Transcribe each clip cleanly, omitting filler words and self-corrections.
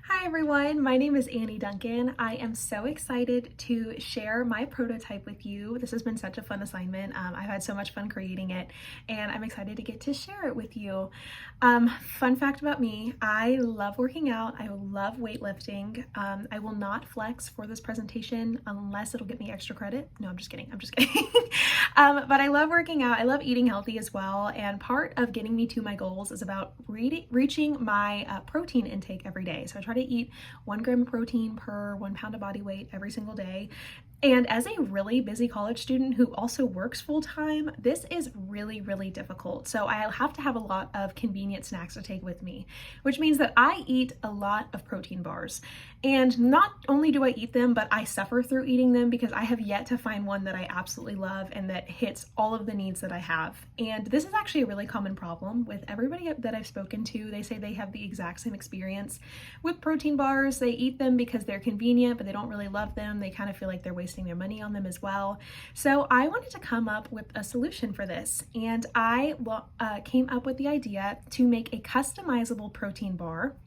Hi everyone, my name is Annie Duncan. I am so excited to share my prototype with you. This has been such a fun assignment. I've had so much fun creating it and I'm excited to get to share it with you. Fun fact about me, I love working out. I love weightlifting. I will not flex for this presentation unless it'll get me extra credit. No, I'm just kidding. I'm just kidding. But I love working out. I love eating healthy as well. And part of getting me to my goals is about reaching my protein intake every day. So I try to eat 1 gram of protein per 1 pound of body weight every single day. And as a really busy college student who also works full time, this is really, really difficult. So I have to have a lot of convenient snacks to take with me, which means that I eat a lot of protein bars. And not only do I eat them, but I suffer through eating them because I have yet to find one that I absolutely love and that hits all of the needs that I have. And this is actually a really common problem with everybody that I've spoken to. They say they have the exact same experience with protein bars. They eat them because they're convenient, but they don't really love them. They kind of feel like they're wasting their money on them as well. So I wanted to come up with a solution for this. And I came up with the idea to make a customizable protein bar.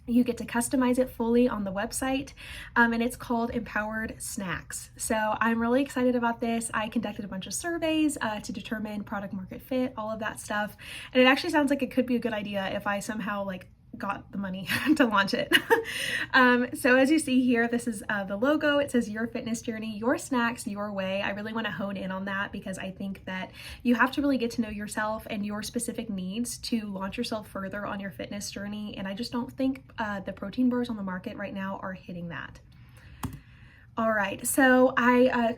You get to customize it fully on the website, and it's called Empowered Snacks. So I'm really excited about this. I conducted a bunch of surveys to determine product market fit, all of that stuff. And it actually sounds like it could be a good idea if I somehow got the money to launch it. So as you see here, this is the logo. It says your fitness journey, your snacks, your way. I really want to hone in on that because I think that you have to really get to know yourself and your specific needs to launch yourself further on your fitness journey. And I just don't think the protein bars on the market right now are hitting that. All right, so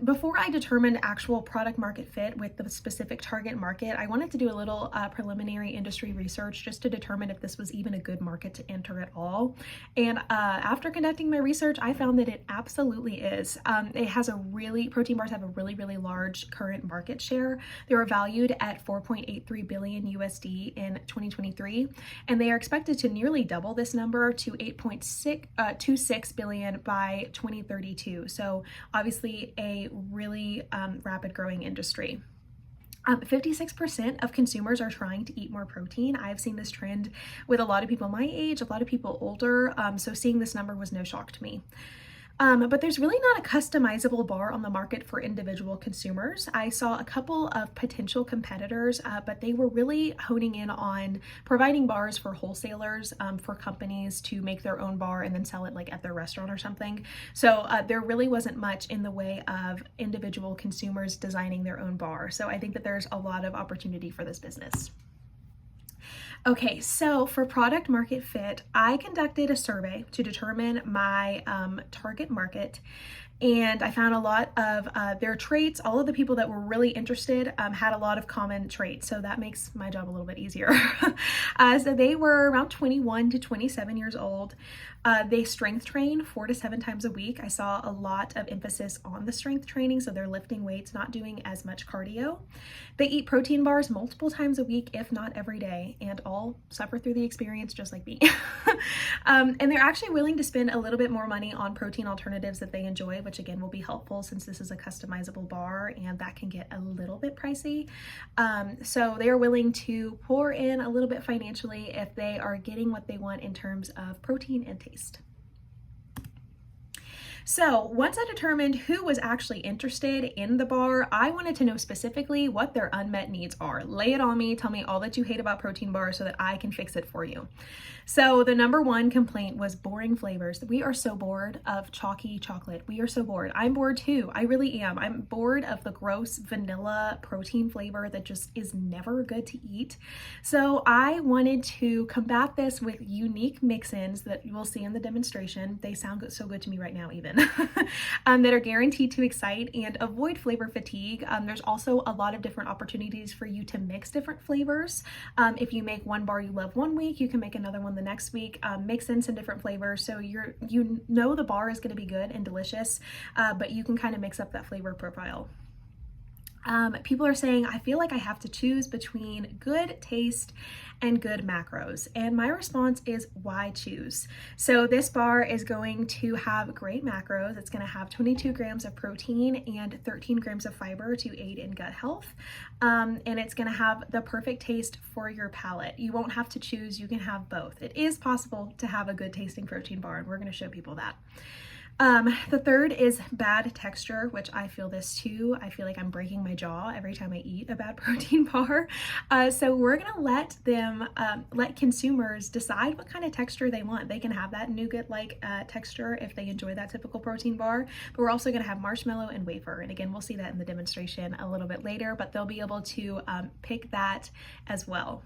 before I determined actual product market fit with the specific target market, I wanted to do a little preliminary industry research just to determine if this was even a good market to enter at all. And after conducting my research, I found that it absolutely is. Protein bars have a really, really large current market share. They were valued at 4.83 billion USD in 2023, and they are expected to nearly double this number to 8.26 billion by 2032. So obviously a really rapid growing industry. 56% of consumers are trying to eat more protein. I've seen this trend with a lot of people my age, a lot of people older. So seeing this number was no shock to me. But there's really not a customizable bar on the market for individual consumers. I saw a couple of potential competitors, but they were really honing in on providing bars for wholesalers, for companies to make their own bar and then sell it at their restaurant or something. So there really wasn't much in the way of individual consumers designing their own bar. So I think that there's a lot of opportunity for this business. Okay, so for product market fit, I conducted a survey to determine my target market, and I found a lot of their traits. All of the people that were really interested had a lot of common traits, so that makes my job a little bit easier. So they were around 21 to 27 years old. They strength train 4 to 7 times a week. I saw a lot of emphasis on the strength training, so they're lifting weights, not doing as much cardio. They eat protein bars multiple times a week, if not every day, and all suffer through the experience just like me. And they're actually willing to spend a little bit more money on protein alternatives that they enjoy, which again will be helpful since this is a customizable bar and that can get a little bit pricey. So they are willing to pour in a little bit financially if they are getting what they want in terms of protein and taste. So once I determined who was actually interested in the bar, I wanted to know specifically what their unmet needs are. Lay it on me, tell me all that you hate about protein bars so that I can fix it for you. So the number one complaint was boring flavors. We are so bored of chalky chocolate. We are so bored. I'm bored too. I really am. I'm bored of the gross vanilla protein flavor that just is never good to eat. So I wanted to combat this with unique mix-ins that you will see in the demonstration. They sound so good to me right now even. That are guaranteed to excite and avoid flavor fatigue. There's also a lot of different opportunities for you to mix different flavors. If you make one bar you love one week, you can make another one the next week, mix in some different flavors. So you know the bar is going to be good and delicious, but you can kind of mix up that flavor profile. People are saying, I feel like I have to choose between good taste and good macros. And my response is, why choose? So this bar is going to have great macros. It's going to have 22 grams of protein and 13 grams of fiber to aid in gut health. And it's going to have the perfect taste for your palate. You won't have to choose. You can have both. It is possible to have a good tasting protein bar, and we're going to show people that. The third is bad texture, which I feel this too. I feel like I'm breaking my jaw every time I eat a bad protein bar. So we're gonna let consumers decide what kind of texture they want. They can have that nougat-like texture if they enjoy that typical protein bar, but we're also gonna have marshmallow and wafer. And again, we'll see that in the demonstration a little bit later, but they'll be able to pick that as well.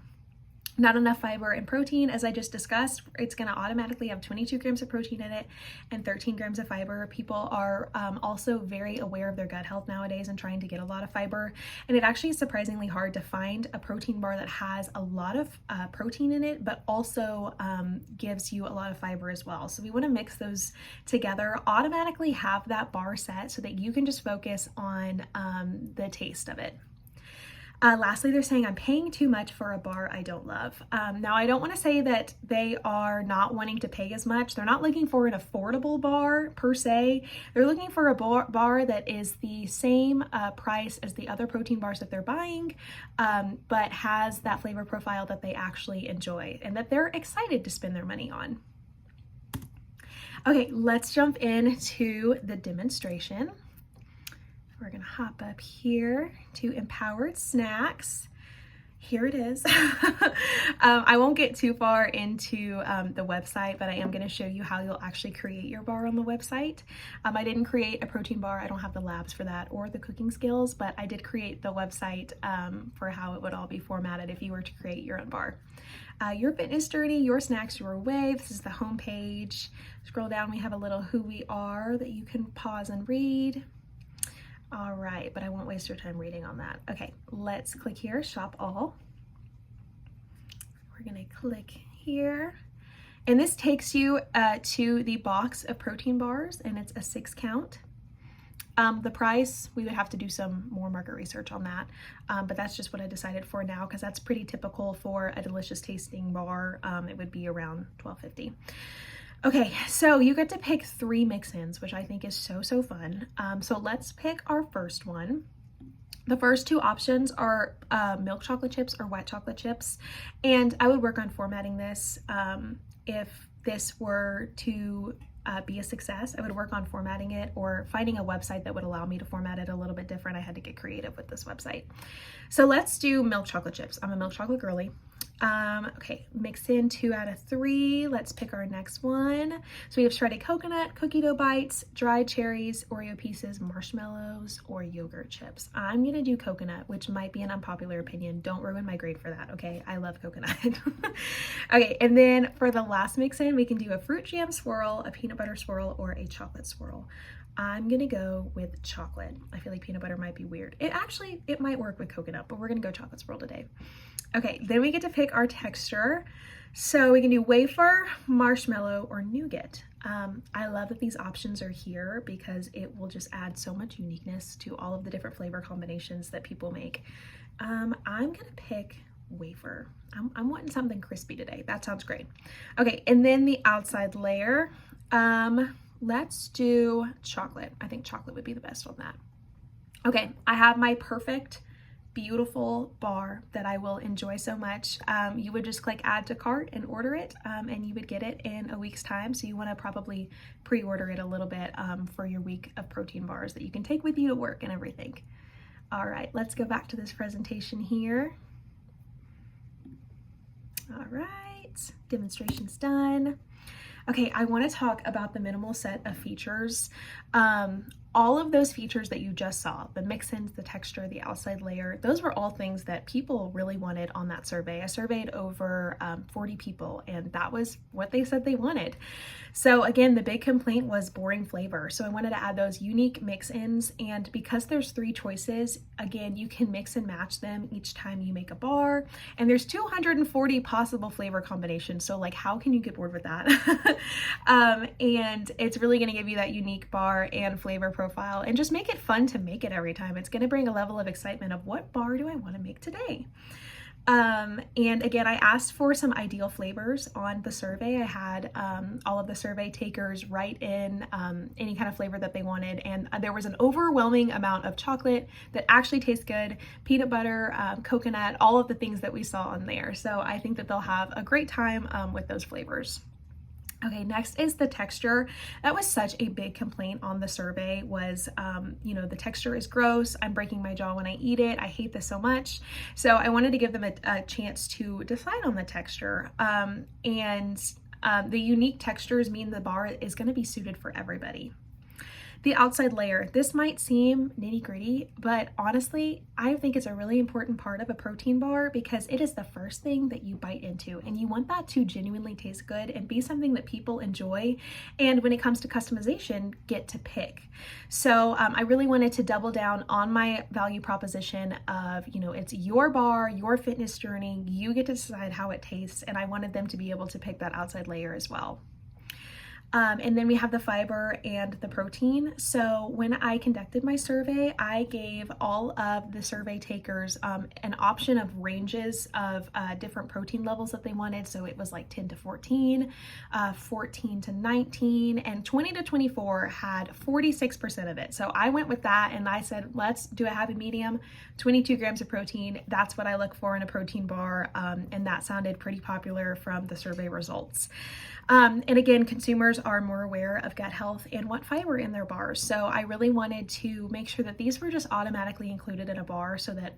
Not enough fiber and protein, as I just discussed. It's going to automatically have 22 grams of protein in it and 13 grams of fiber. People are also very aware of their gut health nowadays and trying to get a lot of fiber. And it actually is surprisingly hard to find a protein bar that has a lot of protein in it, but also gives you a lot of fiber as well. So we want to mix those together, automatically have that bar set so that you can just focus on the taste of it. Lastly, they're saying I'm paying too much for a bar I don't love. Now, I don't want to say that they are not wanting to pay as much. They're not looking for an affordable bar per se. They're looking for a bar that is the same price as the other protein bars that they're buying, but has that flavor profile that they actually enjoy and that they're excited to spend their money on. Okay, let's jump into the demonstration. We're gonna hop up here to Empowered Snacks. Here it is. I won't get too far into the website, but I am gonna show you how you'll actually create your bar on the website. I didn't create a protein bar. I don't have the labs for that or the cooking skills, but I did create the website for how it would all be formatted if you were to create your own bar. Your fitness journey, your snacks, your way. This is the home page. Scroll down, we have a little who we are that you can pause and read. All right, but I won't waste your time reading on that. Okay, let's click here, shop all. We're gonna click here. And this takes you to the box of protein bars, and it's a 6 count. The price, we would have to do some more market research on that, but that's just what I decided for now because that's pretty typical for a delicious tasting bar. It would be around $12.50. Okay, so you get to pick 3 mix-ins, which I think is so fun. So let's pick our first one. The first 2 options are milk chocolate chips or white chocolate chips, and I would work on formatting this. If this were to be a success, I would work on formatting it or finding a website that would allow me to format it a little bit different. I had to get creative with this website. So let's do milk chocolate chips. I'm a milk chocolate girly. Okay, mix in 2 out of 3. Let's pick our next one. So we have shredded coconut, cookie dough bites, dried cherries, Oreo pieces, marshmallows, or yogurt chips. I'm gonna do coconut, which might be an unpopular opinion. Don't ruin my grade for that, okay? I love coconut. Okay, and then for the last mix in, we can do a fruit jam swirl, a peanut butter swirl, or a chocolate swirl. I'm gonna go with chocolate. I feel like peanut butter might be weird. It might work with coconut, but we're gonna go chocolate swirl today. Okay, then we get to pick our texture. So we can do wafer, marshmallow, or nougat. I love that these options are here because it will just add so much uniqueness to all of the different flavor combinations that people make. I'm gonna pick wafer. I'm wanting something crispy today. That sounds great. Okay, and then the outside layer. Let's do chocolate. I think chocolate would be the best on that. Okay, I have my perfect, beautiful bar that I will enjoy so much. You would just click add to cart and order it, and you would get it in a week's time. So you want to probably pre-order it a little bit for your week of protein bars that you can take with you to work and everything. All right, let's go back to this presentation here. All right, demonstration's done. Okay, I want to talk about the minimal set of features. All of those features that you just saw, the mix-ins, the texture, the outside layer, those were all things that people really wanted on that survey. I surveyed over 40 people, and that was what they said they wanted. So again, the big complaint was boring flavor. So I wanted to add those unique mix-ins, and because there's 3 choices, again, you can mix and match them each time you make a bar, and there's 240 possible flavor combinations. So like, how can you get bored with that? And it's really gonna give you that unique bar and flavor profile profile and just make it fun to make it every time. It's going to bring a level of excitement of what bar do I want to make today? And again, I asked for some ideal flavors on the survey. I had all of the survey takers write in any kind of flavor that they wanted, and there was an overwhelming amount of chocolate that actually tastes good, peanut butter, coconut, all of the things that we saw on there. So I think that they'll have a great time with those flavors. Okay, next is the texture. That was such a big complaint on the survey was, the texture is gross. I'm breaking my jaw when I eat it. I hate this so much. So I wanted to give them a chance to decide on the texture. The unique textures mean the bar is going to be suited for everybody. The outside layer. This might seem nitty-gritty, but honestly, I think it's a really important part of a protein bar because it is the first thing that you bite into, and you want that to genuinely taste good and be something that people enjoy. And when it comes to customization, get to pick. So I really wanted to double down on my value proposition of, it's your bar, your fitness journey, you get to decide how it tastes, and I wanted them to be able to pick that outside layer as well. And then we have the fiber and the protein. So when I conducted my survey, I gave all of the survey takers an option of ranges of different protein levels that they wanted. So it was like 10 to 14, 14 to 19, and 20 to 24 had 46% of it. So I went with that and I said, let's do a happy medium, 22 grams of protein. That's what I look for in a protein bar. And that sounded pretty popular from the survey results. And again, consumers are more aware of gut health and want fiber in their bars. So I really wanted to make sure that these were just automatically included in a bar so that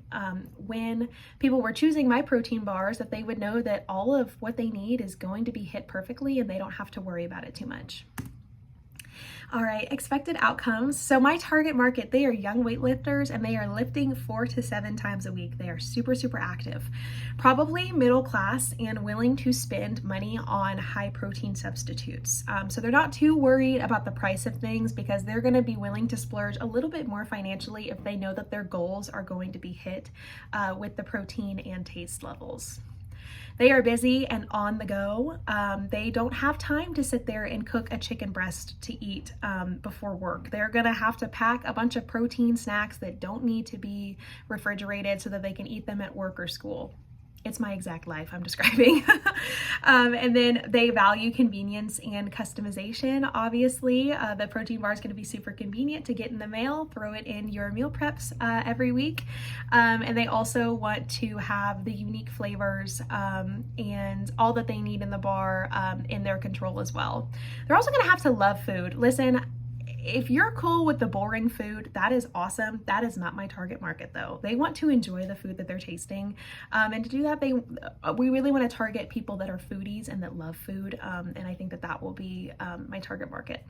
when people were choosing my protein bars, that they would know that all of what they need is going to be hit perfectly and they don't have to worry about it too much. All right, expected outcomes. So my target market, they are young weightlifters and they are lifting 4 to 7 times a week. They are super, super active. Probably middle class and willing to spend money on high protein substitutes. So they're not too worried about the price of things because they're gonna be willing to splurge a little bit more financially if they know that their goals are going to be hit with the protein and taste levels. They are busy and on the go. They don't have time to sit there and cook a chicken breast to eat before work. They're gonna have to pack a bunch of protein snacks that don't need to be refrigerated so that they can eat them at work or school. It's my exact life I'm describing. And then they value convenience and customization. Obviously, the protein bar is going to be super convenient to get in the mail, throw it in your meal preps every week. And they also want to have the unique flavors and all that they need in the bar in their control as well. They're also going to have to love food. Listen, if you're cool with the boring food, that is awesome. That is not my target market though. They want to enjoy the food that they're tasting. And to do that, we really want to target people that are foodies and that love food. And I think that will be my target market.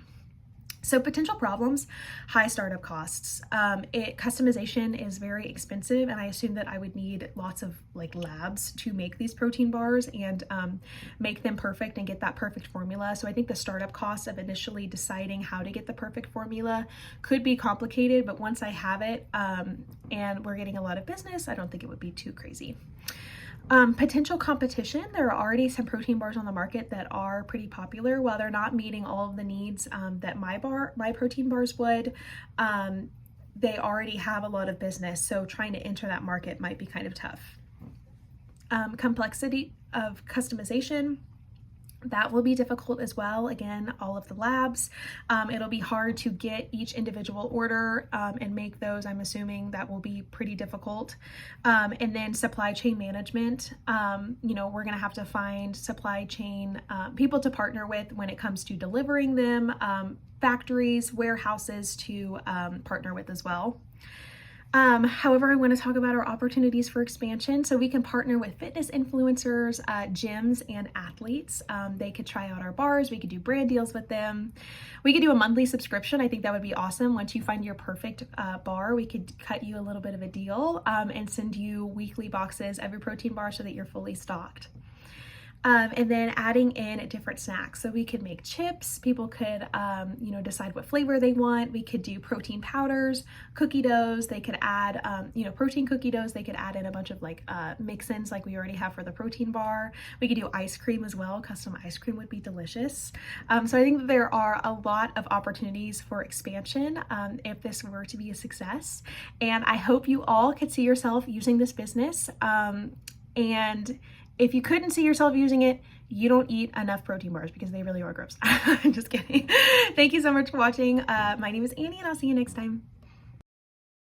So potential problems, high startup costs. Customization is very expensive, and I assume that I would need lots of labs to make these protein bars and make them perfect and get that perfect formula. So I think the startup costs of initially deciding how to get the perfect formula could be complicated, but once I have it and we're getting a lot of business, I don't think it would be too crazy. Potential competition. There are already some protein bars on the market that are pretty popular. While they're not meeting all of the needs that my protein bars would, they already have a lot of business. So trying to enter that market might be kind of tough. Complexity of customization. That will be difficult as well. Again, all of the labs. It'll be hard to get each individual order and make those. I'm assuming that will be pretty difficult. And then supply chain management. We're going to have to find supply chain people to partner with when it comes to delivering them, factories, warehouses to partner with as well. However, I want to talk about our opportunities for expansion. So we can partner with fitness influencers, gyms, and athletes. They could try out our bars. We could do brand deals with them. We could do a monthly subscription. I think that would be awesome. Once you find your perfect bar, we could cut you a little bit of a deal and send you weekly boxes of your protein bar so that you're fully stocked. and then adding in different snacks. So we could make chips, people could, decide what flavor they want. We could do protein powders, cookie doughs. They could add, protein cookie doughs. They could add in a bunch of like mix-ins like we already have for the protein bar. We could do ice cream as well. Custom ice cream would be delicious. So I think that there are a lot of opportunities for expansion if this were to be a success. And I hope you all could see yourself using this business. And if you couldn't see yourself using it, you don't eat enough protein bars because they really are gross. I'm just kidding. Thank you so much for watching. My name is Annie and I'll see you next time.